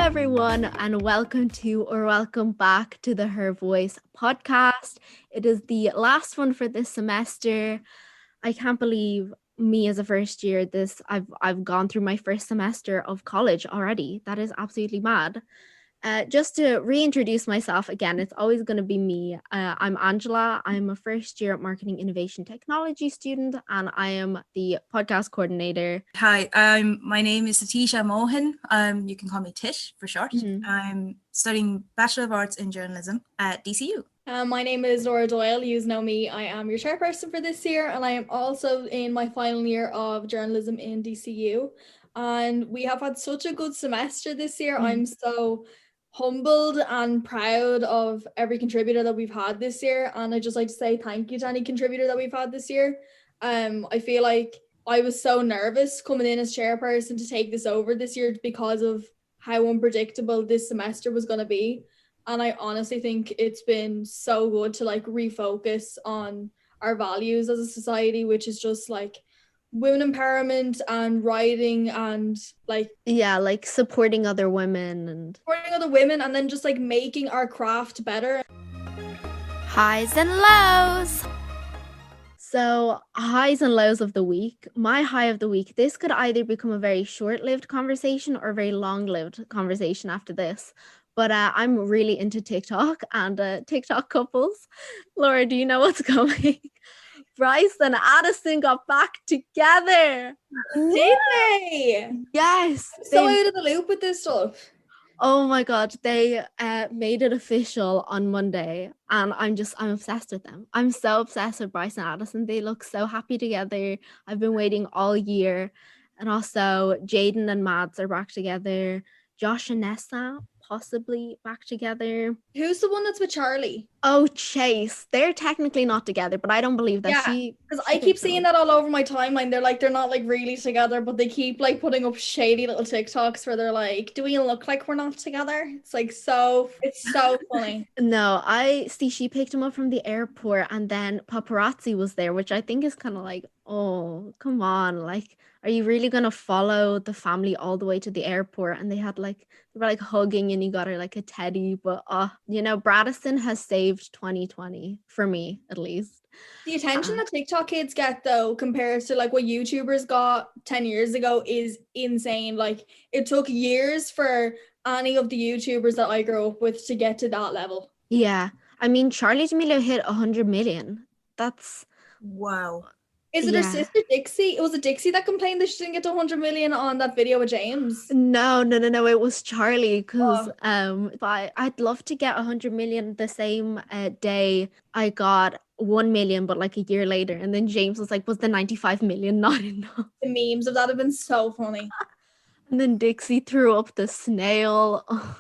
everyone, and welcome back to the HerVoice Podcast. It is the last one for this semester. I can't believe me as a first year. I've gone through my first semester of college already. That is absolutely mad. Just to reintroduce myself again, it's always going to be me. I'm Angela. I'm a first year marketing innovation technology student, and I am the podcast coordinator. Hi, my name is Tish. You can call me Tish for short. I'm studying Bachelor of Arts in Journalism at DCU. My name is Lora Doyle. You know me. I am your chairperson for this year, and I am also in my final year of journalism in DCU. And we have had such a good semester this year. I'm so humbled and proud of every contributor that we've had this year, and I'd just like to say thank you to any contributor that we've had this year. I feel like I was so nervous coming in as chairperson to take this over this year because of how unpredictable this semester was going to be, and I honestly think it's been so good to like refocus on our values as a society, which is just like women empowerment and writing and like supporting other women and then just like making our craft better. Highs and lows. So highs and lows of the week. My high of the week, this could either become a very short-lived conversation or a very long-lived conversation after this. But I'm really into TikTok and TikTok couples. Laura, do you know what's going? Bryce and Addison got back together. Did they? Yes. I'm so out of the loop with this stuff. Oh my God, they made it official on Monday, and I'm obsessed with them. I'm so obsessed with Bryce and Addison. They look so happy together. I've been waiting all year. And also Jaden and Mads are back together. Josh and Nessa possibly back together. Who's the one that's with Charlie? Oh, Chase. They're technically not together, but I don't believe that. Yeah, because I keep seeing that all over my timeline. They're not like really together, but they keep like putting up shady little TikToks where they're like, do we look like we're not together? It's so funny. No, I see she picked him up from the airport, and then paparazzi was there, which I think is kind of like, oh, come on. Like, are you really going to follow the family all the way to the airport? And they were like hugging, and he got her like a teddy. But Bradison has saved 2020 for me, at least. The attention that TikTok kids get though compared to like what YouTubers got 10 years ago is insane. Like, it took years for any of the YouTubers that I grew up with to get to that level. Yeah, I mean, Charli D'Amelio hit 100 million. That's wow. Is it her sister Dixie? It was Dixie that complained that she didn't get to 100 million on that video with James. No. It was Charlie, because I'd love to get 100 million the same day I got 1 million, but like a year later. And then James was like, was the 95 million not enough? The memes of that have been so funny. And then Dixie threw up the snail. Oh,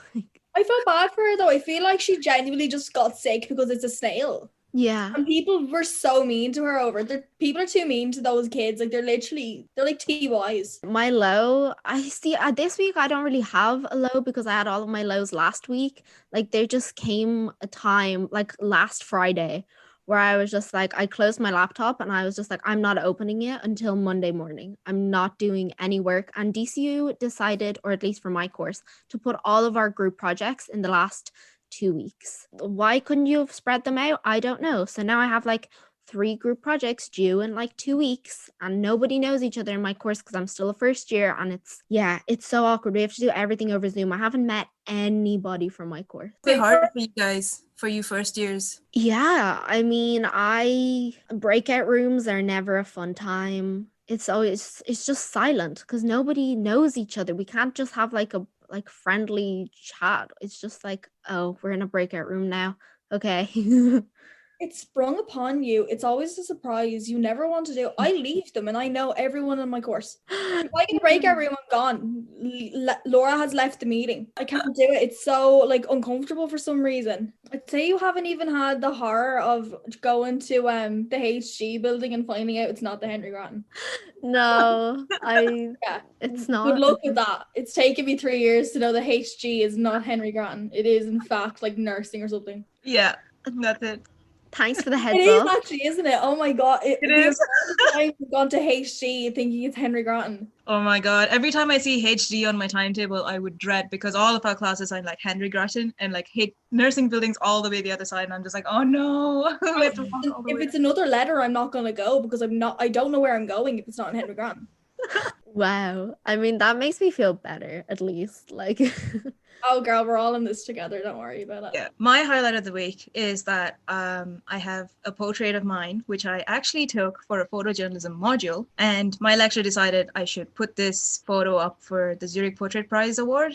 I felt bad for her though. I feel like she genuinely just got sick because it's a snail. Yeah. And people were so mean to her over it. People are too mean to those kids. Like, they're like TYs. My low, I see this week I don't really have a low because I had all of my lows last week. Like, there just came a time like last Friday where I was just like, I closed my laptop and I was just like, I'm not opening it until Monday morning. I'm not doing any work. And DCU decided, or at least for my course, to put all of our group projects in the last 2 weeks. Why couldn't you have spread them out? I don't know. So now I have like 3 group projects due in like 2 weeks, and nobody knows each other in my course because I'm still a first year, and it's so awkward. We have to do everything over Zoom. I haven't met anybody from my course. It's hard for you guys, for you first years. Yeah, I mean, breakout rooms are never a fun time. It's just silent because nobody knows each other. We can't just have like a friendly chat. It's just like, oh, we're in a breakout room now. Okay. It's sprung upon you. It's always a surprise. You never want to do. I leave them and I know everyone in my course. If I can break our room, I'm gone. Laura has left the meeting. I can't do it. It's so like uncomfortable for some reason. I'd say you haven't even had the horror of going to the HG building and finding out it's not the Henry Grattan. No, it's not. Good luck with that. It's taken me 3 years to know the HG is not Henry Grattan. It is in fact like nursing or something. Yeah, that's it. Thanks for the It heads is up. actually, isn't it? Oh my god. It The is. amount of times I've gone to HG thinking it's Henry Grattan. Oh my God. Every time I see HD on my timetable, I would dread, because all of our classes are like Henry Grattan and like nursing buildings all the way the other side. And I'm just like, oh no. We have to walk all the If way it's another letter, I'm not gonna go because I don't know where I'm going if it's not in Henry Grattan. Wow. I mean, that makes me feel better, at least. Like, Oh girl, we're all in this together. Don't worry about it. Yeah, my highlight of the week is that I have a portrait of mine, which I actually took for a photojournalism module. And my lecturer decided I should put this photo up for the Zurich Portrait Prize Award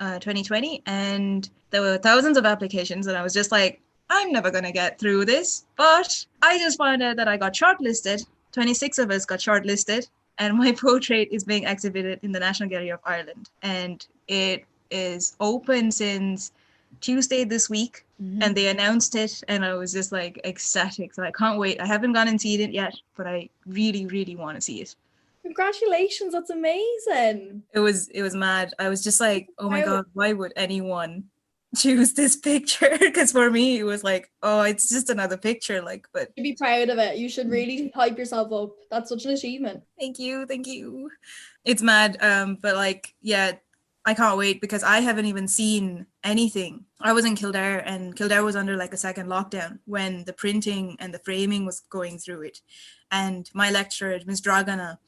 2020. And there were thousands of applications. And I was just like, I'm never going to get through this. But I just found out that I got shortlisted. 26 of us got shortlisted. And my portrait is being exhibited in the National Gallery of Ireland. And it is open since Tuesday this week, and they announced it, and I was just like ecstatic. So I can't wait. I haven't gone and seen it yet, but I really, really want to see it. Congratulations, that's amazing. It was mad. I was just like, oh my God, why would anyone choose this picture? Because for me, it was like, oh, it's just another picture. Like, but You should be proud of it. You should really hype yourself up. That's such an achievement. thank you. It's mad. But like, yeah, I can't wait because I haven't even seen anything. I was in Kildare, and Kildare was under like a second lockdown when the printing and the framing was going through it. And my lecturer, Ms. Dragana,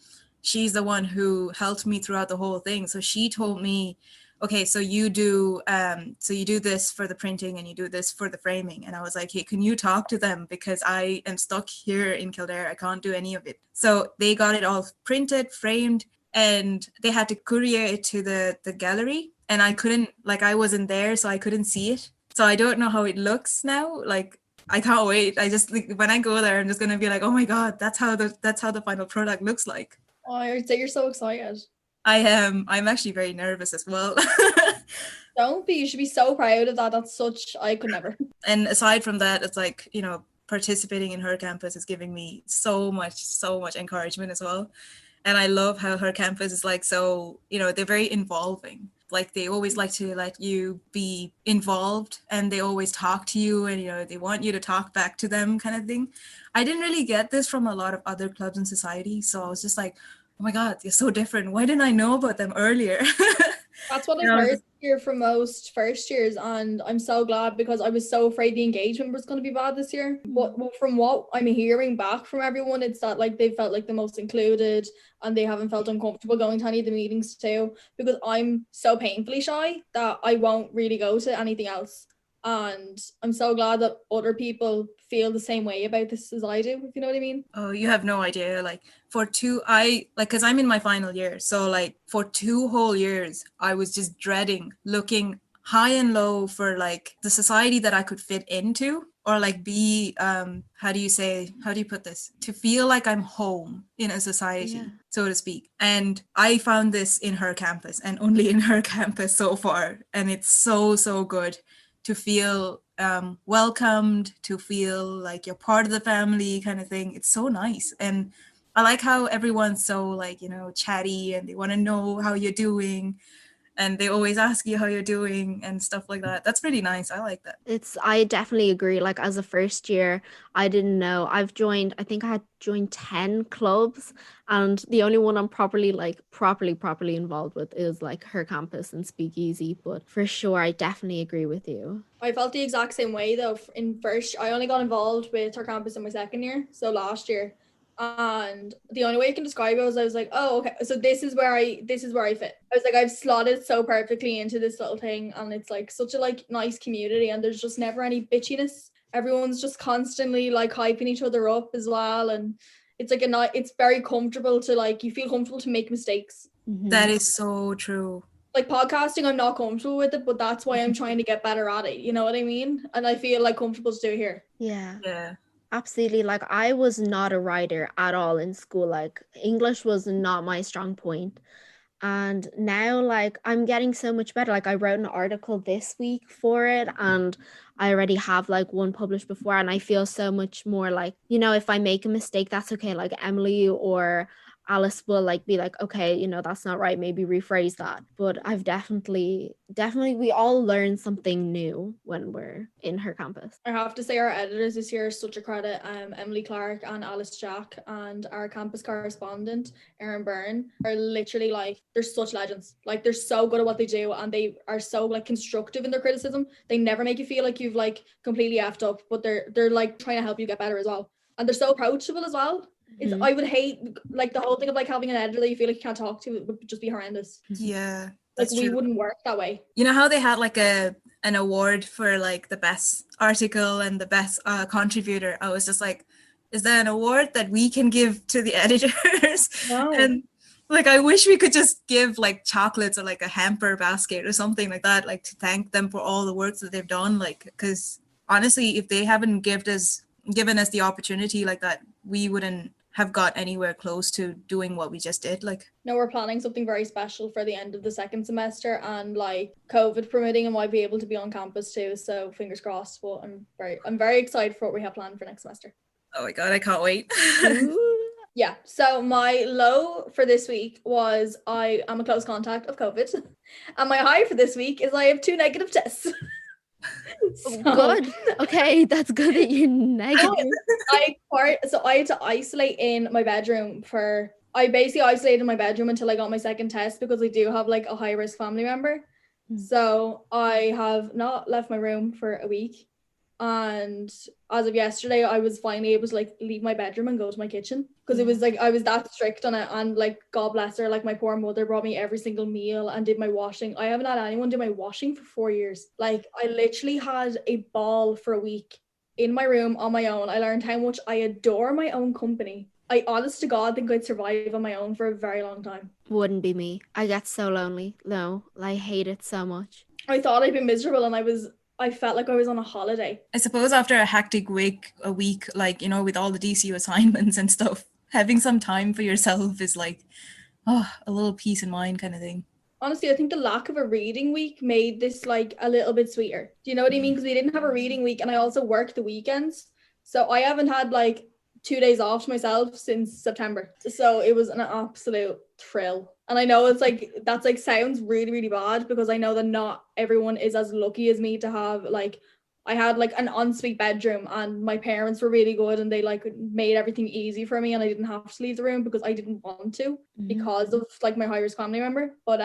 she's the one who helped me throughout the whole thing. So she told me, okay, so you do this for the printing and you do this for the framing. And I was like, hey, can you talk to them? Because I am stuck here in Kildare. I can't do any of it. So they got it all printed, framed, and they had to courier it to the gallery. And I couldn't, like, I wasn't there, so I couldn't see it. So I don't know how it looks now. Like, I can't wait. I just, like, when I go there, I'm just going to be like, oh my God, that's how the final product looks like. Oh, you're so excited. I am. I'm actually very nervous as well. Don't be. You should be so proud of that. That's such, I could never. And aside from that, it's like, you know, participating in Her Campus is giving me so much encouragement as well. And I love how Her Campus is like, so, you know, they're very involving. Like, they always like to let you be involved, and they always talk to you, and, you know, they want you to talk back to them, kind of thing. I didn't really get this from a lot of other clubs in society. So I was just like, oh my God, they're so different. Why didn't I know about them earlier? That's what I've heard here from most first years, and I'm so glad because I was so afraid the engagement was going to be bad this year. But from what I'm hearing back from everyone, it's that like they felt like the most included, and they haven't felt uncomfortable going to any of the meetings too, because I'm so painfully shy that I won't really go to anything else. And I'm so glad that other people feel the same way about this as I do, if you know what I mean. Oh, you have no idea. Like, because I'm in my final year. So like for 2 whole years, I was just dreading looking high and low for like the society that I could fit into, or like be, how do you put this? To feel like I'm home in a society, so to speak. And I found this in Her Campus, and only in Her Campus so far. And it's so, so good to feel welcomed, to feel like you're part of the family, kind of thing. It's so nice. And I like how everyone's so, like, you know, chatty, and they want to know how you're doing, and they always ask you how you're doing and stuff like that. That's really nice. I like that. I definitely agree. Like, as a first year, I didn't know. I think I had joined 10 clubs, and the only one I'm properly involved with is like Her Campus and Speakeasy. But for sure, I definitely agree with you. I felt the exact same way though. In first, I only got involved with Her Campus in my second year, so last year. And the only way I can describe it was I was like, oh, okay, so this is where I fit. I was like, I've slotted so perfectly into this little thing, and it's like such a like nice community, and there's just never any bitchiness. Everyone's just constantly like hyping each other up as well, and it's like it's very comfortable to, like, you feel comfortable to make mistakes. That is so true. Like podcasting, I'm not comfortable with it, but that's why I'm trying to get better at it. You know what I mean? And I feel like comfortable to do it here. Yeah. Absolutely. Like, I was not a writer at all in school. Like, English was not my strong point. And now, like, I'm getting so much better. Like, I wrote an article this week for it, and I already have like one published before, and I feel so much more like, you know, if I make a mistake, that's okay. Like Emily or Alice will like be like, okay, you know, that's not right, maybe rephrase that. But I've definitely we all learn something new when we're in her campus. I have to say our editors this year are such a credit. Emily Clark and Alice Jack, and our campus correspondent Erin Byrne are literally like, they're such legends. Like they're so good at what they do, and they are so like constructive in their criticism. They never make you feel like you've like completely effed up, but they're like trying to help you get better as well. And they're so approachable as well. I would hate like the whole thing of like having an editor that you feel like you can't talk to. It would just be horrendous. Yeah, like that's we true. wouldn't work that way. You know how they had like an award for like the best article and the best contributor? I was just like, is there an award that we can give to the editors? No. And like, I wish we could just give like chocolates or like a hamper basket or something like that, like to thank them for all the work that they've done. Like, because honestly, if they haven't given us the opportunity like that, we wouldn't have got anywhere close to doing what we just did. Like, no, we're planning something very special for the end of the second semester, and like COVID permitting, and might be able to be on campus too. So fingers crossed. But I'm very excited for what we have planned for next semester. Oh my god, I can't wait. Yeah. So my low for this week was I am a close contact of COVID, and my high for this week is I have 2 negative tests. Good. Okay, that's good that you're negative. I had to isolate in my bedroom I basically isolated in my bedroom until I got my second test, because I do have like a high risk family member. So I have not left my room for a week, and as of yesterday I was finally able to like leave my bedroom and go to my kitchen, because it was like I was that strict on it. And like, God bless her, like my poor mother brought me every single meal and did my washing. I haven't had anyone do my washing for 4 years. Like I literally had a ball for a week in my room on my own. I learned how much I adore my own company. I honest to God think I'd survive on my own for a very long time. Wouldn't be me. I get so lonely. No, I hate it so much. I thought I'd be miserable, and I felt like I was on a holiday. I suppose after a hectic week, like, you know, with all the DCU assignments and stuff, having some time for yourself is like, a little peace of mind kind of thing. Honestly, I think the lack of a reading week made this like a little bit sweeter. Do you know what I mean? Because we didn't have a reading week, and I also work the weekends. So I haven't had like 2 days off to myself since September. So it was an absolute thrill. And I know it's like, that's like sounds really, really bad, because I know that not everyone is as lucky as me to have like, I had like an ensuite bedroom, and my parents were really good, and they like made everything easy for me, and I didn't have to leave the room because I didn't want to because of like my high risk family member. But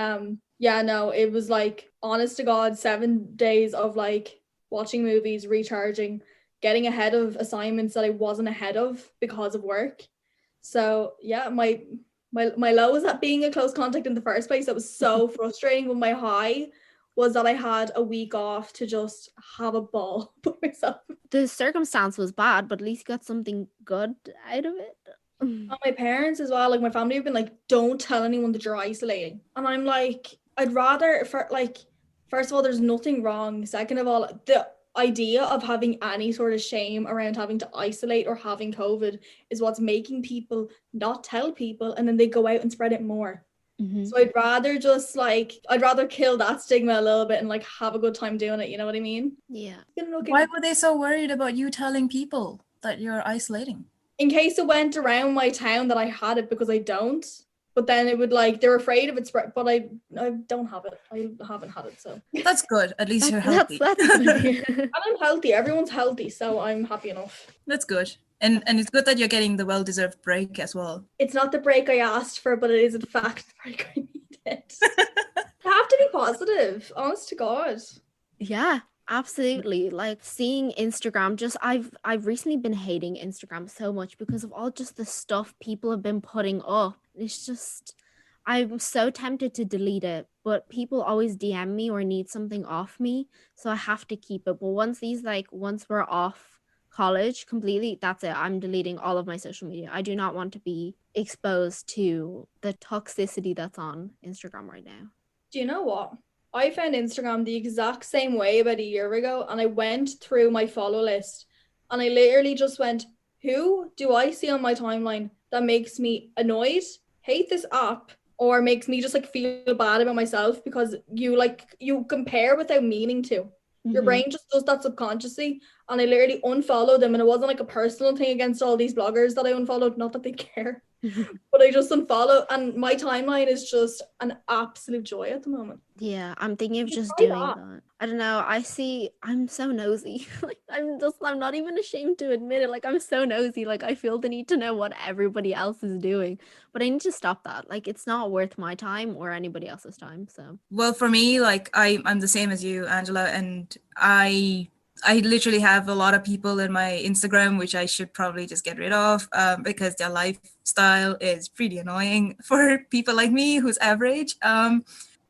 yeah, no, it was like, honest to God, 7 days of like watching movies, recharging, getting ahead of assignments that I wasn't ahead of because of work. So yeah, my low was at being a close contact in the first place. That was so frustrating. But my high was that I had a week off to just have a ball by myself. The circumstance was bad, but at least you got something good out of it. And my parents as well, like my family have been like, don't tell anyone that you're isolating. And I'm like, I'd rather, first of all, there's nothing wrong. Second of all, the idea of having any sort of shame around having to isolate or having COVID is what's making people not tell people, and then they go out and spread it more. So I'd rather kill that stigma a little bit and like have a good time doing it, you know what I mean? Yeah. Why were they so worried about you telling people that you're isolating? In case it went around my town that I had it, because I don't. But then it would like, they're afraid of it spread, but I don't have it. I haven't had it, so. That's good. At least you're healthy. That's good. And I'm healthy. Everyone's healthy, so I'm happy enough. That's good. And it's good that you're getting the well-deserved break as well. It's not the break I asked for, but it is in fact the break I needed. I have to be positive, honest to God. Yeah, absolutely. Like seeing Instagram, I've recently been hating Instagram so much because of all just the stuff people have been putting up. It's just, I'm so tempted to delete it, but people always DM me or need something off me, so I have to keep it. But once we're off college completely, that's it. I'm deleting all of my social media. I do not want to be exposed to the toxicity that's on Instagram right now. Do you know what? I found Instagram the exact same way about a year ago, and I went through my follow list and I literally just went, who do I see on my timeline that makes me annoyed, hate this app, or makes me just like feel bad about myself? Because you compare without meaning to. Your brain just does that subconsciously. And I literally unfollowed them, and it wasn't like a personal thing against all these bloggers that I unfollowed, not that they care, but I just unfollowed, and my timeline is just an absolute joy at the moment. Yeah, I'm thinking of You just try doing that. that. I don't know. I'm so nosy. Like I'm not even ashamed to admit it. Like I'm so nosy. Like I feel the need to know what everybody else is doing. But I need to stop that. Like it's not worth my time or anybody else's time. So Well, for me, like I'm the same as you, Angela, and I literally have a lot of people in my Instagram, which I should probably just get rid of, because their lifestyle is pretty annoying for people like me who's average.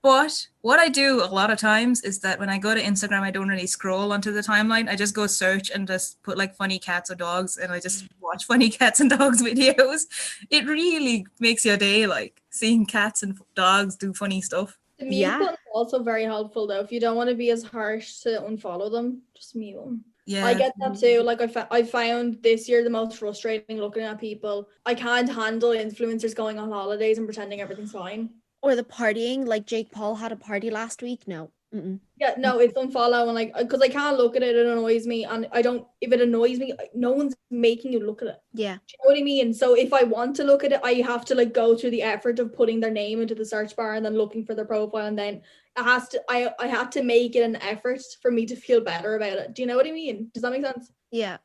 But what I do a lot of times is that when I go to Instagram, I don't really scroll onto the timeline. I just go search and just put like funny cats or dogs, and I just watch funny cats and dogs videos. It really makes your day, like seeing cats and dogs do funny stuff. The mute Yeah. button is also very helpful though. If you don't want to be as harsh to unfollow them, just mute them. Yeah. I get that too. Like I found this year the most frustrating looking at people. I can't handle influencers going on holidays and pretending everything's fine. or the partying. Like Jake Paul had a party last week. No. Mm-mm. Yeah, no, it's unfollow, and like because I can't look at it, it annoys me, and I don't. If it annoys me, no one's making you look at it. Yeah. Do you know what I mean? So if I want to look at it, I have to like go through the effort of putting their name into the search bar and then looking for their profile, and then it has to. I had to make it an effort for me to feel better about it. Do you know what I mean? Does that make sense? Yeah.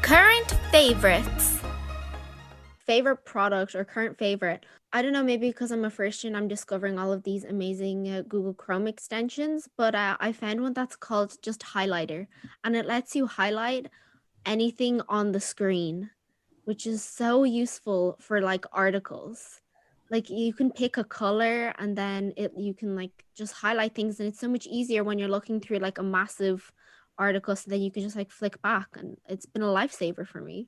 Current favorites. Favorite product or current favorite. I don't know, maybe because I'm a first year and I'm discovering all of these amazing Google Chrome extensions, but I found one that's called just Highlighter, and it lets you highlight anything on the screen, which is so useful for like articles. Like you can pick a color and then you can like just highlight things, and it's so much easier when you're looking through like a massive article, so then you can just like flick back, and it's been a lifesaver for me.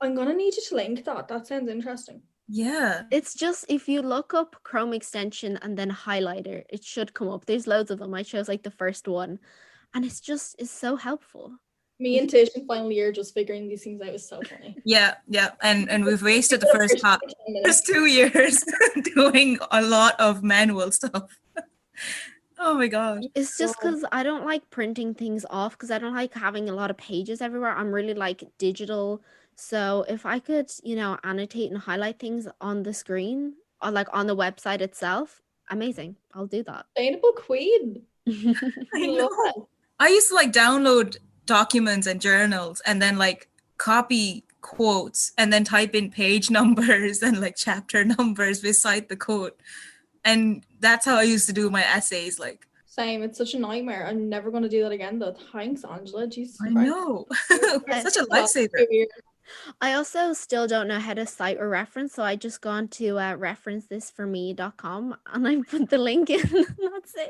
I'm gonna need you to link that. That sounds interesting. Yeah. It's just if you look up Chrome extension and then highlighter, it should come up. There's loads of them. I chose like the first one, and it's so helpful. Me and Tish in final year just figuring these things out was so funny. Yeah. And we've wasted the first 2 years doing a lot of manual stuff. Oh my god. It's just because I don't like printing things off, because I don't like having a lot of pages everywhere. I'm really like digital. So if I could, annotate and highlight things on the screen or like on the website itself, amazing. I'll do that. Sustainable queen. I love it. know. I used to like download documents and journals and then like copy quotes and then type in page numbers and like chapter numbers beside the quote. And that's how I used to do my essays. Like, Same. It's such a nightmare. I'm never going to do that again though. Thanks, Angela. Jesus I Christ. know. Such a lifesaver. I also still don't know how to cite or reference, so I just gone to referencethisforme.com and I put the link in. That's it.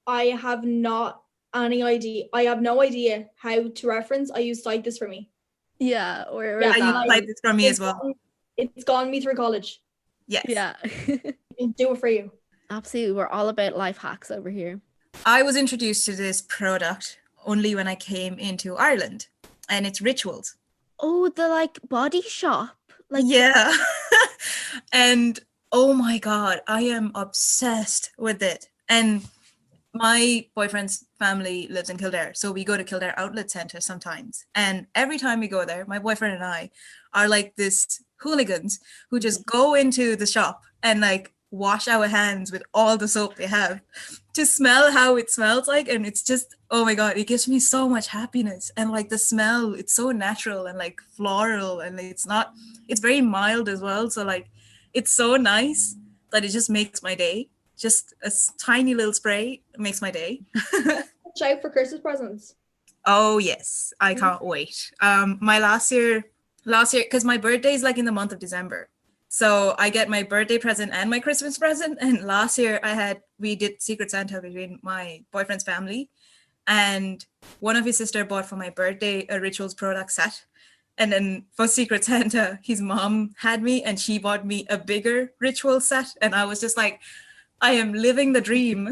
I have not any idea. I have no idea how to reference. I use Cite This For Me. Yeah, or Yeah, I that. use Cite This For Me as well. It's gotten me through college. Yes. Yeah. It'll do it for you. Absolutely. We're all about life hacks over here. I was introduced to this product only when I came into Ireland, and it's Rituals. Oh, the like body shop. Like Yeah. And oh my god, I am obsessed with it. And my boyfriend's family lives in Kildare, so we go to Kildare Outlet Centre sometimes. And every time we go there, my boyfriend and I are like this hooligans who just go into the shop and like wash our hands with all the soap they have to smell how it smells like. And it's just, oh my god, it gives me so much happiness. And like the smell, it's so natural and like floral, and it's very mild as well. So like it's so nice that it just makes my day. Just a tiny little spray makes my day. Watch out for Christmas presents. Oh yes, I can't wait. My last year, because my birthday is like in the month of December. So I get my birthday present and my Christmas present. And last year we did Secret Santa between my boyfriend's family. And one of his sister bought for my birthday a Rituals product set. And then for Secret Santa, his mom had me and she bought me a bigger Ritual set. And I was just like, I am living the dream.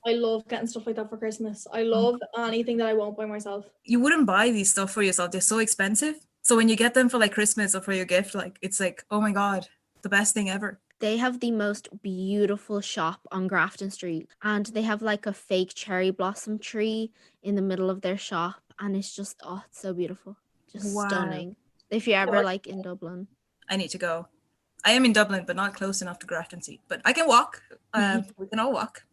I love getting stuff like that for Christmas. I love anything that I won't buy myself. You wouldn't buy these stuff for yourself. They're so expensive. So when you get them for like Christmas or for your gift, like it's like, oh my God, the best thing ever. They have the most beautiful shop on Grafton Street, and they have like a fake cherry blossom tree in the middle of their shop, and it's just, oh, it's so beautiful. Just Wow. stunning. If you're ever like in Dublin. I need to go. I am in Dublin, but not close enough to Grafton Street. But I can walk. We can all walk.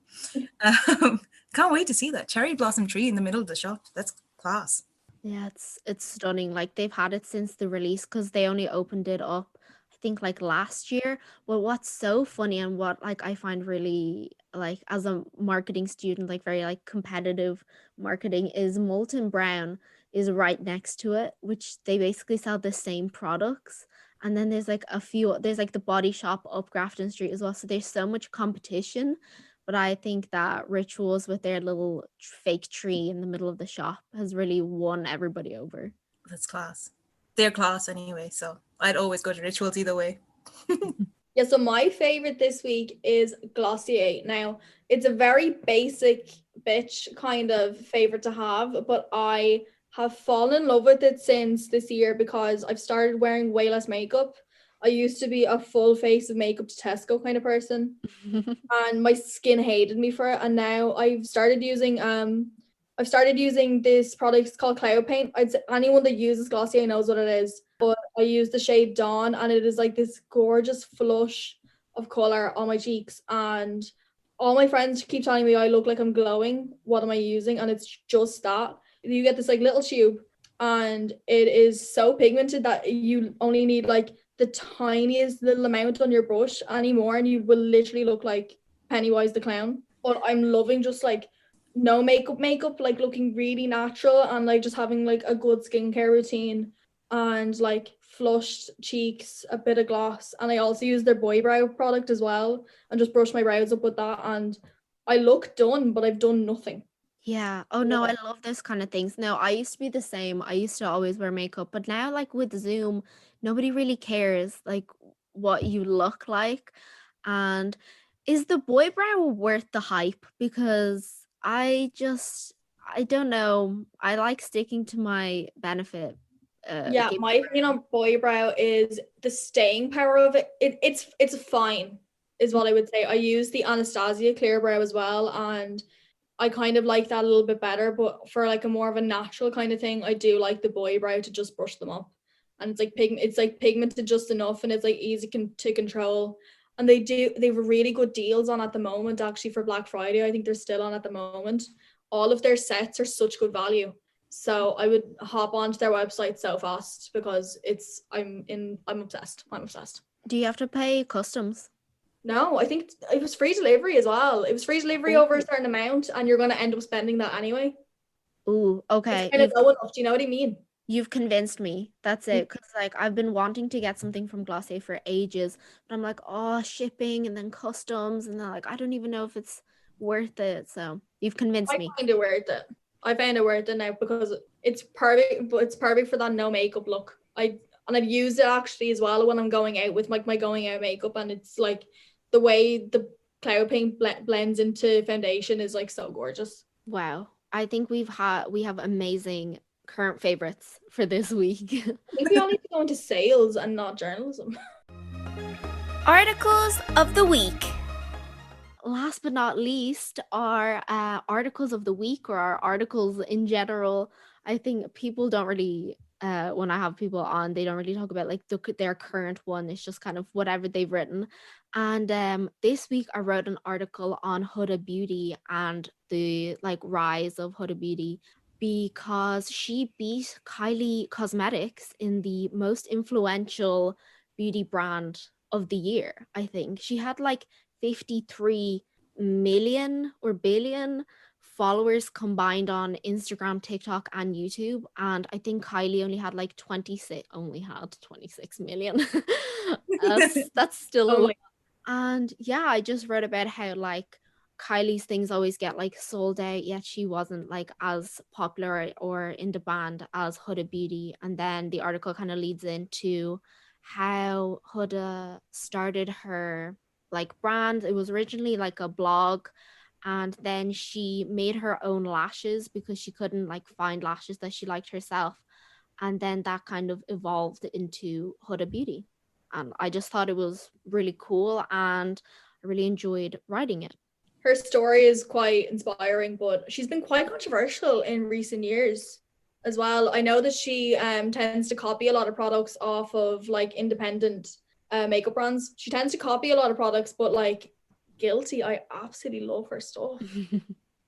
Can't wait to see that cherry blossom tree in the middle of the shop. That's class. Yeah, it's stunning. Like they've had it since the release because they only opened it up, I think, like last year. Well, what's so funny and what like I find really like as a marketing student, like very like competitive marketing, is Molten Brown is right next to it, which they basically sell the same products. And then there's like there's like the Body Shop up Grafton Street as well. So there's so much competition. But I think that Rituals with their little fake tree in the middle of the shop has really won everybody over. That's class. They're class anyway, so I'd always go to Rituals either way. Yeah, so my favorite this week is Glossier. Now, it's a very basic bitch kind of favorite to have, but I have fallen in love with it since this year because I've started wearing way less makeup. I used to be a full face of makeup to Tesco kind of person, and my skin hated me for it. And now I've started using this product. It's called Cloud Paint. I'd say anyone that uses Glossier knows what it is. But I use the shade Dawn, and it is like this gorgeous flush of color on my cheeks. And all my friends keep telling me I look like I'm glowing. What am I using? And it's just that. You get this like little tube, and it is so pigmented that you only need like the tiniest little amount on your brush anymore, and you will literally look like Pennywise the Clown. But I'm loving just like no makeup, like looking really natural and like just having like a good skincare routine and like flushed cheeks, a bit of gloss. And I also use their boy brow product as well and just brush my brows up with that. And I look done, but I've done nothing. Yeah. Oh no, I love those kind of things. No, I used to be the same. I used to always wear makeup, but now like with Zoom, nobody really cares like what you look like. And is the boy brow worth the hype? Because I don't know. I like sticking to my benefit. Yeah, my opinion on boy brow is the staying power of it. It's fine, is what I would say. I use the Anastasia clear brow as well, and I kind of like that a little bit better. But for like a more of a natural kind of thing, I do like the boy brow to just brush them up, and it's like pigmented just enough, and it's like easy to control. And they have really good deals on at the moment. Actually, for Black Friday, I think they're still on at the moment. All of their sets are such good value. So I would hop onto their website so fast because I'm obsessed. I'm obsessed. Do you have to pay customs? No, I think it was free delivery as well. It was free delivery over a certain amount, and you're going to end up spending that anyway. Ooh, okay. It's kind of going up. Do you know what I mean? You've convinced me. That's it. Because like I've been wanting to get something from Glossier for ages, but I'm like, oh, shipping and then customs, and then like I don't even know if it's worth it. So you've convinced me. I find it worth it. I find it worth it now because it's perfect. But it's perfect for that no makeup look. I've used it actually as well when I'm going out with like my going out makeup, and it's like the way the cloud paint blends into foundation is like so gorgeous. Wow. I think we have amazing current favorites for this week. I think we all need to go into sales and not journalism. Articles of the week. Last but not least, our articles of the week, or our articles in general. I think people don't really, when I have people on, they don't really talk about like their current one. It's just kind of whatever they've written. And this week I wrote an article on Huda Beauty and the like rise of Huda Beauty, because she beat Kylie Cosmetics in the most influential beauty brand of the year. I think she had like 53 million or billion followers combined on Instagram, TikTok, and YouTube. And I think Kylie only had 26 million. that's still a lot. And yeah, I just read about how like Kylie's things always get like sold out, yet she wasn't like as popular or in demand as Huda Beauty. And then the article kind of leads into how Huda started her like brand. It was originally like a blog, and then she made her own lashes because she couldn't like find lashes that she liked herself, and then that kind of evolved into Huda Beauty. and I just thought it was really cool, and I really enjoyed writing it. Her story is quite inspiring, but she's been quite controversial in recent years as well. I know that she tends to copy a lot of products off of like independent makeup brands. She tends to copy a lot of products, but like guilty. I absolutely love her stuff.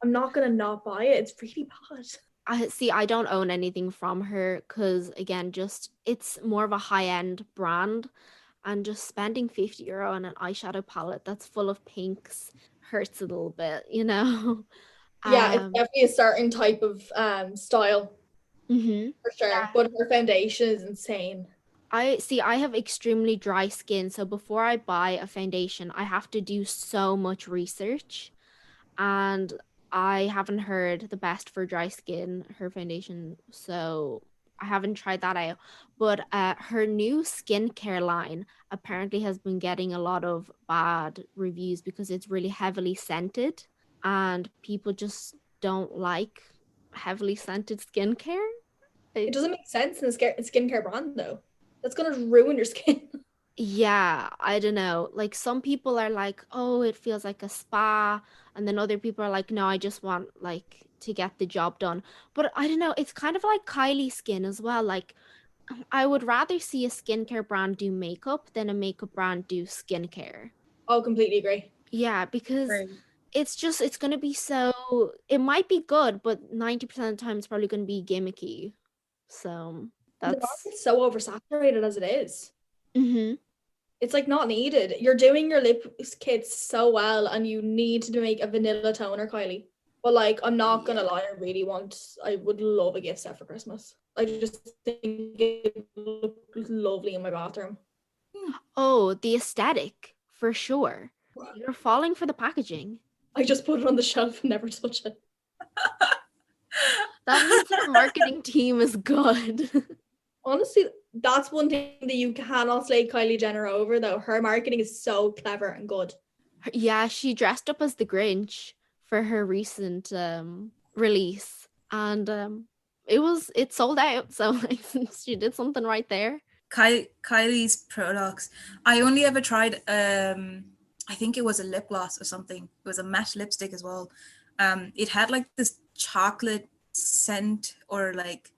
I'm not gonna not buy it. It's really bad. I don't own anything from her because, again, just it's more of a high-end brand, and just spending €50 on an eyeshadow palette that's full of pinks hurts a little bit, you know. Yeah, it's definitely a certain type of style for sure. Yeah. But her foundation is insane. I have extremely dry skin, so before I buy a foundation, I have to do so much research, and I haven't heard the best for dry skin, her foundation, so I haven't tried that out. But her new skincare line apparently has been getting a lot of bad reviews because it's really heavily scented, and people just don't like heavily scented skincare. It doesn't make sense in a skincare brand though. That's gonna ruin your skin. Yeah, I don't know. Like, some people are like, oh, it feels like a spa. And then other people are like, no, I just want like to get the job done. But I don't know. It's kind of like Kylie Skin as well. Like, I would rather see a skincare brand do makeup than a makeup brand do skincare. I'll completely agree. Yeah, because Right. it's going to be so, it might be good, but 90% of the time it's probably going to be gimmicky. So The that's, market's so oversaturated as it is. mm-hmm. It's like not needed. You're doing your lip kits so well, and you need to make a vanilla toner, Kylie. But like, I'm not gonna lie, I would love a gift set for Christmas. I just think it would look lovely in my bathroom. Oh, the aesthetic, for sure. You're falling for the packaging. I just put it on the shelf and never touch it. That means your marketing team is good. Honestly, that's one thing that you cannot slay Kylie Jenner over, though. Her marketing is so clever and good. Yeah, she dressed up as the Grinch for her recent release, and it sold out. So like, she did something right there. Kylie's products. I only ever tried I think it was a lip gloss or something. It was a matte lipstick as well. It had like this chocolate scent or like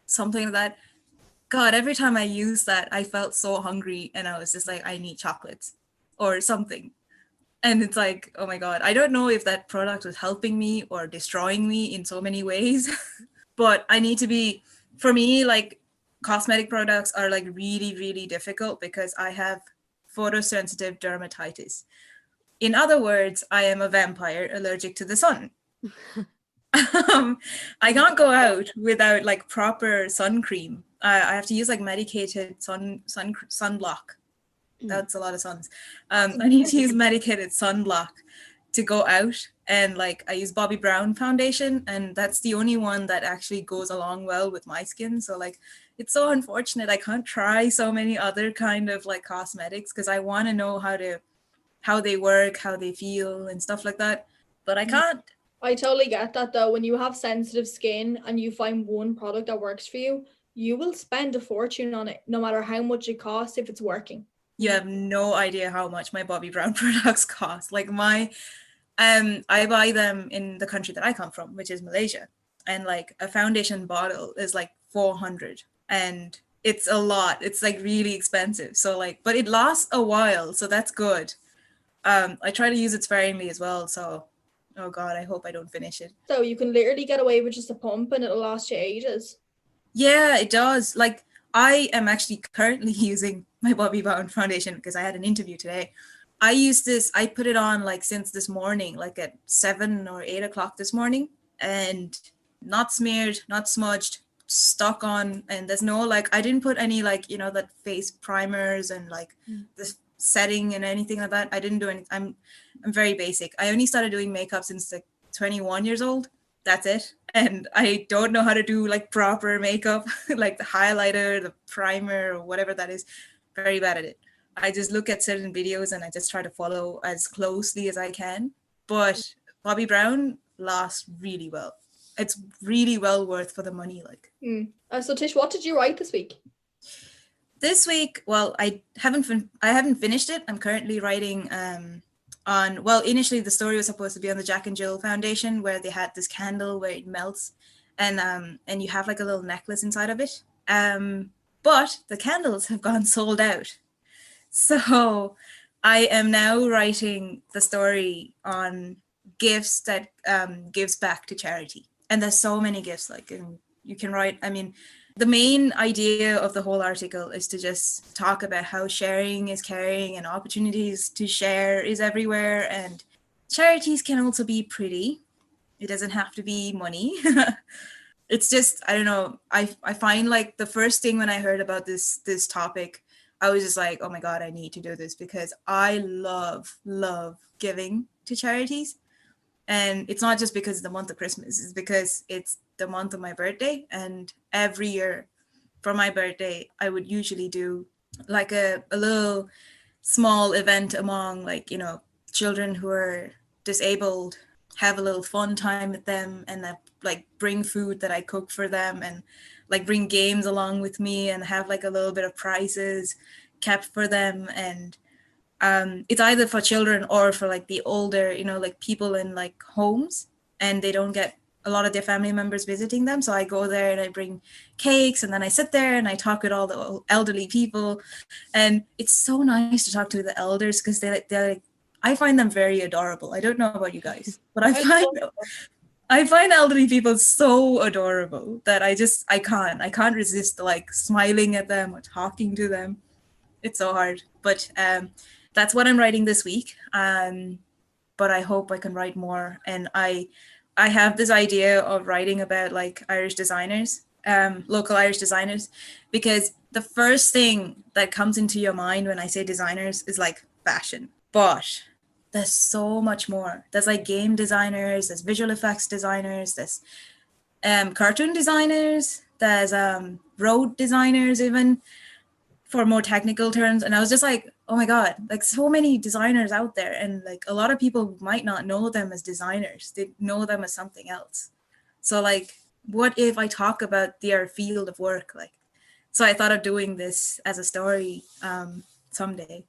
something like that. God, every time I used that, I felt so hungry, and I was just like, I need chocolates or something. And it's like, oh my God, I don't know if that product was helping me or destroying me in so many ways. But I need to be, for me, like cosmetic products are like really, really difficult because I have photosensitive dermatitis. In other words, I am a vampire allergic to the sun. I can't go out without like proper sun cream. I have to use like medicated sunblock. That's a lot of suns. I need to use medicated sunblock to go out, and like I use Bobbi Brown foundation, and that's the only one that actually goes along well with my skin. So like, it's so unfortunate I can't try so many other kind of like cosmetics because I want to know how they work, how they feel, and stuff like that, but I can't. I totally get that though. When you have sensitive skin and you find one product that works for you, you will spend a fortune on it, no matter how much it costs if it's working. You have no idea how much my Bobbi Brown products cost. Like I buy them in the country that I come from, which is Malaysia. And like a foundation bottle is like 400, and it's a lot. It's like really expensive. So like, but it lasts a while. So that's good. I try to use it sparingly as well. So, oh God, I hope I don't finish it. So you can literally get away with just a pump and it'll last you ages. Yeah, it does. Like I am actually currently using my Bobbi Brown foundation because I had an interview today. I use this, I put it on like since this morning, like at 7 or 8 o'clock this morning, and not smeared, not smudged, stuck on. And there's no like, I didn't put any like, you know, that face primers and like the setting and anything like that. I didn't do anything. I'm very basic. I only started doing makeup since like 21 years old. That's it. And I don't know how to do like proper makeup, like the highlighter, the primer, or whatever that is. Very bad at it. I just look at certain videos and I just try to follow as closely as I can. But Bobbi Brown lasts really well. It's really well worth for the money. Like. So Tish, what did you write this week? This week, well, I haven't finished it. I'm currently writing on, well, initially the story was supposed to be on the Jack and Jill Foundation, where they had this candle where it melts, and you have like a little necklace inside of it. But the candles have gone sold out. So I am now writing the story on gifts that gives back to charity. And there's so many gifts, like, and you can write, I mean, the main idea of the whole article is to just talk about how sharing is caring and opportunities to share is everywhere. And charities can also be pretty. It doesn't have to be money. It's just, I don't know. I find like the first thing when I heard about this topic, I was just like, oh my God, I need to do this because I love giving to charities. And it's not just because it's the month of Christmas, it's because it's the month of my birthday. And every year for my birthday, I would usually do like a little small event among, like, you know, children who are disabled, have a little fun time with them, and like bring food that I cook for them, and like bring games along with me, and have like a little bit of prizes kept for them. And it's either for children or for like the older, you know, like people in like homes, and they don't get a lot of their family members visiting them. So I go there and I bring cakes, and then I sit there and I talk with all the elderly people. And it's so nice to talk to the elders because they're like, I find them very adorable. I don't know about you guys, but I find elderly people so adorable that I can't resist like smiling at them or talking to them. It's so hard. But that's what I'm writing this week. But I hope I can write more. And I have this idea of writing about like Irish designers, local Irish designers, because the first thing that comes into your mind when I say designers is like fashion. But there's so much more. There's like game designers, there's visual effects designers, there's cartoon designers, there's road designers even, for more technical terms. And I was just like, oh my God, like so many designers out there. And like a lot of people might not know them as designers. They know them as something else. So like, what if I talk about their field of work? Like, so I thought of doing this as a story someday.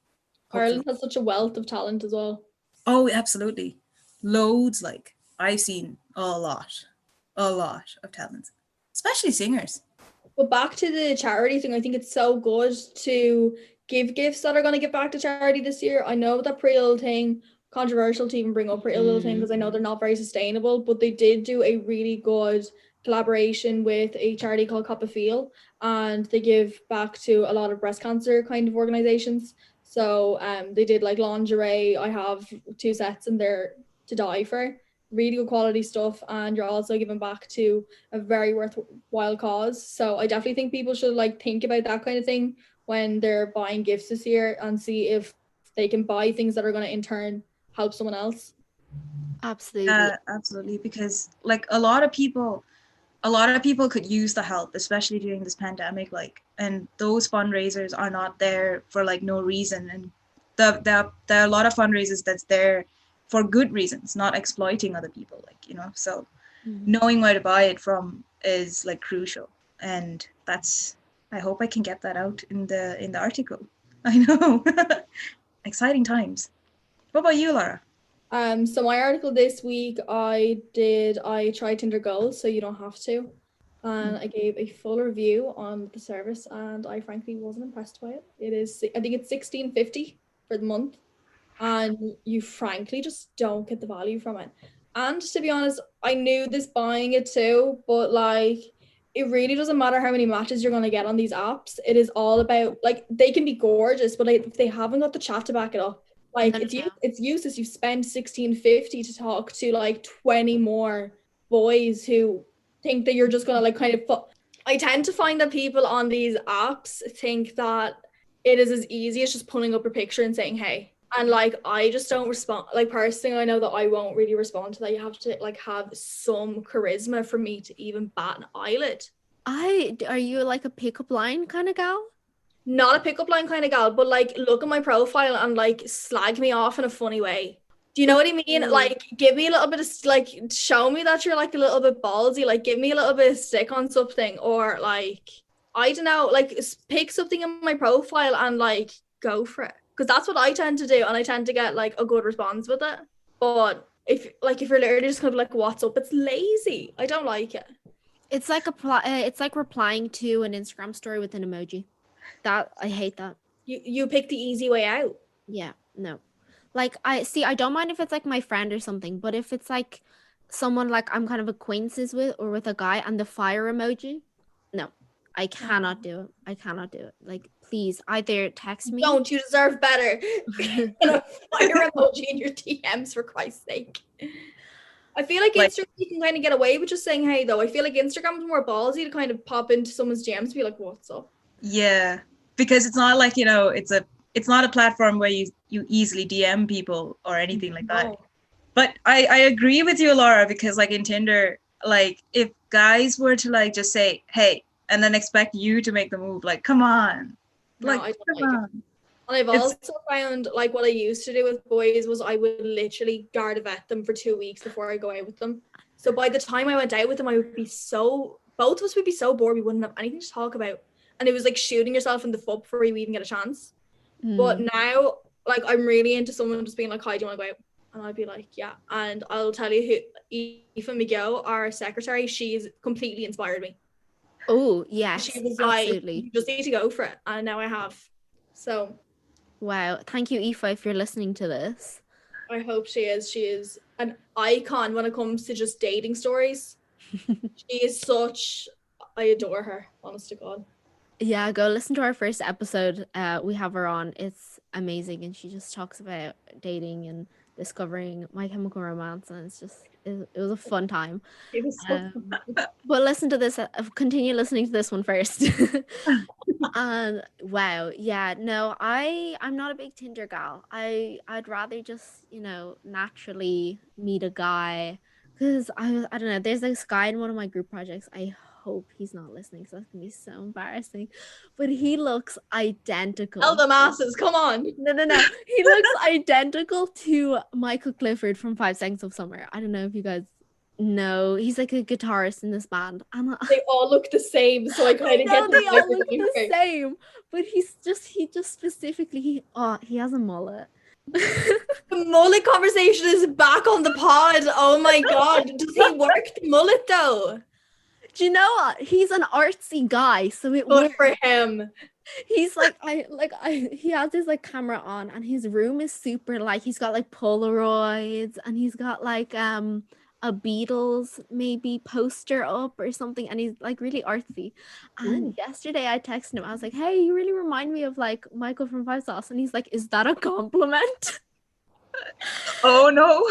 Ireland has such a wealth of talent as well. Oh, absolutely. Loads. Like I've seen a lot of talent, especially singers. But back to the charity thing, I think it's so good to give gifts that are going to give back to charity this year. I know that Pretty Little Thing, controversial to even bring up Pretty Little Thing because I know they're not very sustainable, but they did do a really good collaboration with a charity called Cop a Feel, and they give back to a lot of breast cancer kind of organizations. So they did like lingerie. I have 2 sets in there to die for. Really good quality stuff, and you're also giving back to a very worthwhile cause. So I definitely think people should like think about that kind of thing when they're buying gifts this year, and see if they can buy things that are going to in turn help someone else. Absolutely, because like a lot of people could use the help, especially during this pandemic, like, and those fundraisers are not there for like no reason. And there are a lot of fundraisers that's there for good reasons, not exploiting other people, like, you know. So knowing where to buy it from is like crucial. And that's, I hope I can get that out in the article. I know. Exciting times. What about you, Laura? So my article this week, I tried Tinder Gold, so you don't have to. And I gave a full review on the service, and I frankly wasn't impressed by it. I think it's $16.50 for the month, and you frankly just don't get the value from it. And to be honest, I knew this buying it too, but like, it really doesn't matter how many matches you're going to get on these apps. It is all about, like, they can be gorgeous, but like, if they haven't got the chat to back it up, like, it's useless. You spend $16.50 to talk to like 20 more boys who think that you're just going to like kind of I tend to find that people on these apps think that it is as easy as just pulling up a picture and saying, hey. And like, I just don't respond. Like, personally, I know that I won't really respond to that. You have to like have some charisma for me to even bat an eyelid. Are you like a pickup line kind of gal? Not a pickup line kind of gal, but like, look at my profile and like slag me off in a funny way. Do you know what I mean? Like, give me a little bit of, like, show me that you're like a little bit ballsy. Like, give me a little bit of stick on something, or like. I don't know, like pick something in my profile and like go for it, because that's what I tend to do, and I tend to get like a good response with it. But if you're literally just gonna be like, what's up, it's lazy. I don't like it. It's like it's like replying to an Instagram story with an emoji. That I hate that. You pick the easy way out. Yeah, no. Like I don't mind if it's like my friend or something, but if it's like someone like I'm kind of acquaintances with, or with a guy and the fire emoji, no, I cannot do it. I cannot do it. Like, please either text me. Don't, you deserve better than a fire emoji in your DMs, for Christ's sake. I feel like Instagram, you can kind of get away with just saying hey, though. I feel like Instagram's more ballsy to kind of pop into someone's DMs to be like, what's up? Yeah, because it's not like, it's not a platform where you easily DM people or anything like that. But I agree with you, Laura, because like in Tinder, like if guys were to like just say hey and then expect you to make the move, like come on. No, I don't like it. And I've also found like what I used to do with boys was I would literally guard vet them for 2 weeks before I go out with them. So by the time I went out with them, both of us would be so bored we wouldn't have anything to talk about. And it was like shooting yourself in the foot before you even get a chance. But now, like, I'm really into someone just being like, hi, do you want to go out? And I'd be like, yeah. And I'll tell you who, Aoife McGill, our secretary, she's completely inspired me. Oh, yes. She was absolutely. like, you just need to go for it. And now I have. So. Wow. Thank you, Aoife, if you're listening to this. I hope she is. She is an icon when it comes to just dating stories. She is I adore her, honest to God. Yeah, go listen to our first episode. We have her on. It's amazing, and she just talks about dating and discovering My Chemical Romance, and it was a fun time. It was so fun. But listen to this. Continue listening to this one first. And wow, yeah, no, I'm not a big Tinder gal. I'd rather just naturally meet a guy, because I don't know. There's this guy in one of my group projects. I hope he's not listening, because that's gonna be so embarrassing. But he looks identical. Tell the masses, come on. No. He looks identical to Michael Clifford from 5 Seconds of Summer. I don't know if you guys know. He's like a guitarist in this band. They all look the same, so I kind of get they all look the same. But he just specifically he has a mullet. The mullet conversation is back on the pod. Oh my God. Does he work the mullet though? Do you know what? He's an artsy guy, so it Good works for him. He's like he has his like camera on, and his room is super like he's got like Polaroids, and he's got like a Beatles maybe poster up or something, and he's like really artsy. And yesterday I texted him, I was like, hey, you really remind me of like Michael from 5 Sauce, and he's like, is that a compliment? Oh no.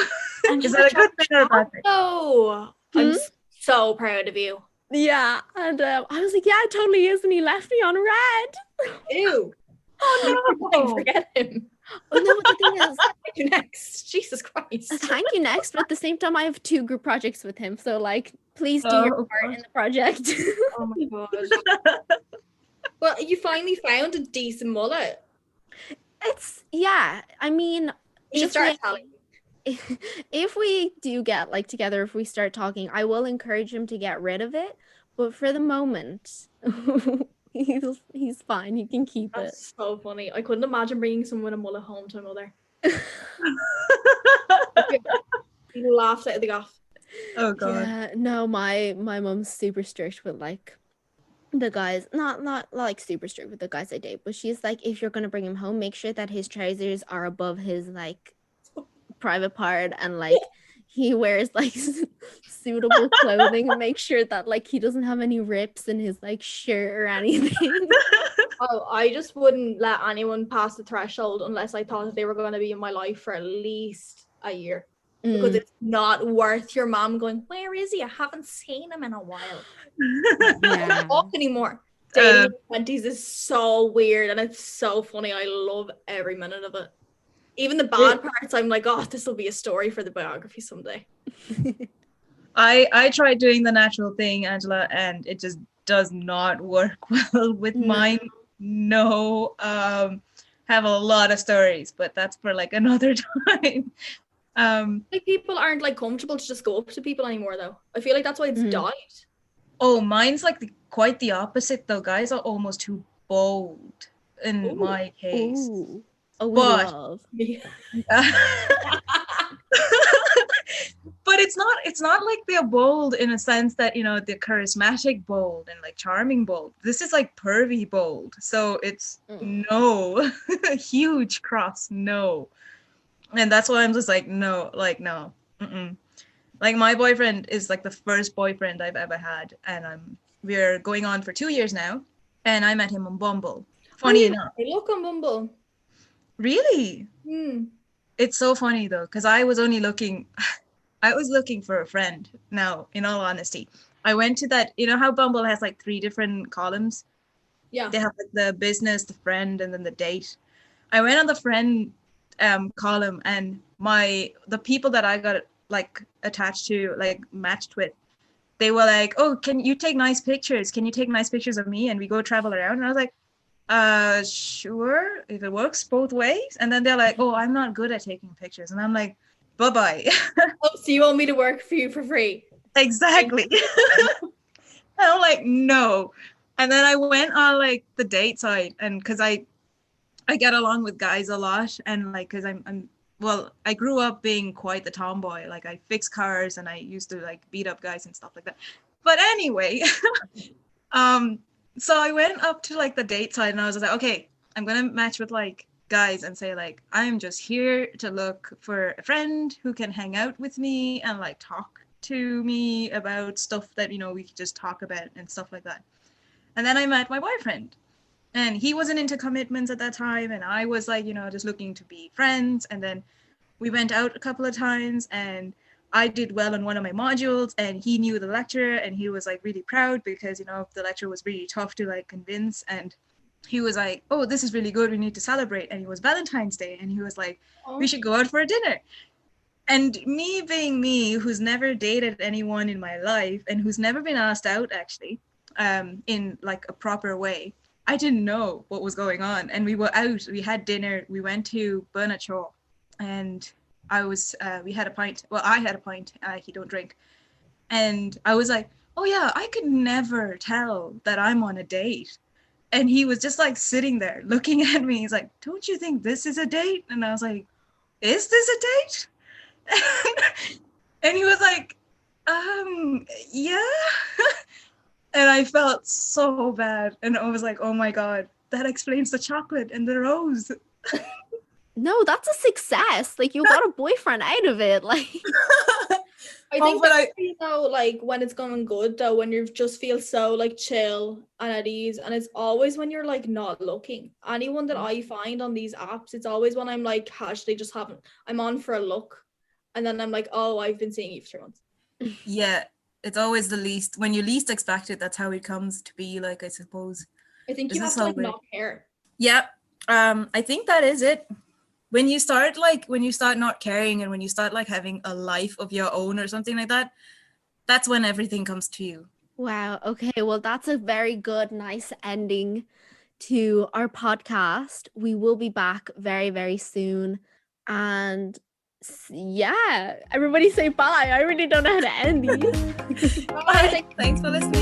Is that a good thing or a bad thing? No, I'm so proud of you. Yeah, and I was like, yeah, it totally is, and he left me on red. Ew. Oh no. Forget him. Oh no, but the thing is, thank you next. Jesus Christ. Thank you next, but at the same time I have 2 group projects with him, so like please do your part in the project. Oh my God. Well, you finally found a decent mullet. I mean, You start telling. If we do get like together, if we start talking, I will encourage him to get rid of it, but for the moment he's fine. He can keep it. That's so funny. I couldn't imagine bringing someone with a mullet home to my mother. He laughed out of the gaff. Oh God. Yeah, no, my mom's super strict with like the guys, not like super strict with the guys I date, but she's like, if you're gonna bring him home, make sure that his trousers are above his like private part, and like he wears like suitable clothing, and make sure that like he doesn't have any rips in his like shirt or anything. Oh, I just wouldn't let anyone pass the threshold unless I thought that they were going to be in my life for at least a year. Because it's not worth your mom going, where is he? I haven't seen him in a while. I don't talk anymore. Dating in the 20s is so weird, and it's so funny. I love every minute of it. Even the bad parts, I'm like, oh, this will be a story for the biography someday. I tried doing the natural thing, Angela, and it just does not work well with mine. No, have a lot of stories, but that's for like another time. Like people aren't like comfortable to just go up to people anymore, though. I feel like that's why it's died. Oh, mine's like quite the opposite though. Guys are almost too bold in my case. Ooh. Oh, we But love. but it's not like they're bold in a sense that, you know, they're charismatic bold and like charming bold. This is like pervy bold. So it's no. Huge cross, no. And that's why I'm just like, no, like, no. Mm-mm. Like my boyfriend is like the first boyfriend I've ever had, and we're going on for 2 years now, and I met him on Bumble. Funny enough. I look on Bumble. Really? Hmm. It's so funny though, because I was looking for a friend. Now, in all honesty, I went to that, you know how Bumble has like 3 different columns? Yeah. They have like the business, the friend, and then the date. I went on the friend column, and the people that I got like attached to, like matched with, they were like, oh, can you take nice pictures? Can you take nice pictures of me? And we go travel around. And I was like, sure, if it works both ways. And then they're like, oh, I'm not good at taking pictures. And I'm like, bye-bye. Oh, so you want me to work for you for free? Exactly. I'm like, no. And then I went on like the date site, and because I get along with guys a lot, and like because I grew up being quite the tomboy. Like I fix cars and I used to like beat up guys and stuff like that. But anyway, so I went up to like the date site, and I was like, okay, I'm gonna match with like guys and say like, I'm just here to look for a friend who can hang out with me and like talk to me about stuff that, you know, we could just talk about and stuff like that. And then I met my boyfriend. And he wasn't into commitments at that time. And I was like, you know, just looking to be friends. And then we went out a couple of times, and I did well on one of my modules, and he knew the lecturer, and he was like really proud because, you know, the lecturer was really tough to like convince. And he was like, oh, this is really good. We need to celebrate. And it was Valentine's Day. And he was like, we should go out for a dinner. And me being me, who's never dated anyone in my life and who's never been asked out actually, in like a proper way, I didn't know what was going on. And we were out, we had dinner, we went to Burnachaw, and we had a pint. Well, I had a pint, he don't drink. And I was like, oh yeah, I could never tell that I'm on a date. And he was just like sitting there looking at me. He's like, don't you think this is a date? And I was like, is this a date? And he was like, yeah. And I felt so bad. And I was like, oh my God, that explains the chocolate and the rose. No, that's a success. Like you got a boyfriend out of it. Like I think you know, like when it's going good though, when you just feel so like chill and at ease, and it's always when you're like not looking. Anyone that I find on these apps, it's always when I'm like casually just I'm on for a look, and then I'm like, oh, I've been seeing you for 3 months. Yeah, it's always when you least expect it, that's how it comes to be, like, I suppose. I think you have to like not care. Yeah, I think that is it. When you start not caring, and when you start like having a life of your own or something like that, that's when everything comes to you. Wow. Okay. Well, that's a very good, nice ending to our podcast. We will be back very, very soon. And yeah, everybody say bye. I really don't know how to end these. Bye. Thanks for listening.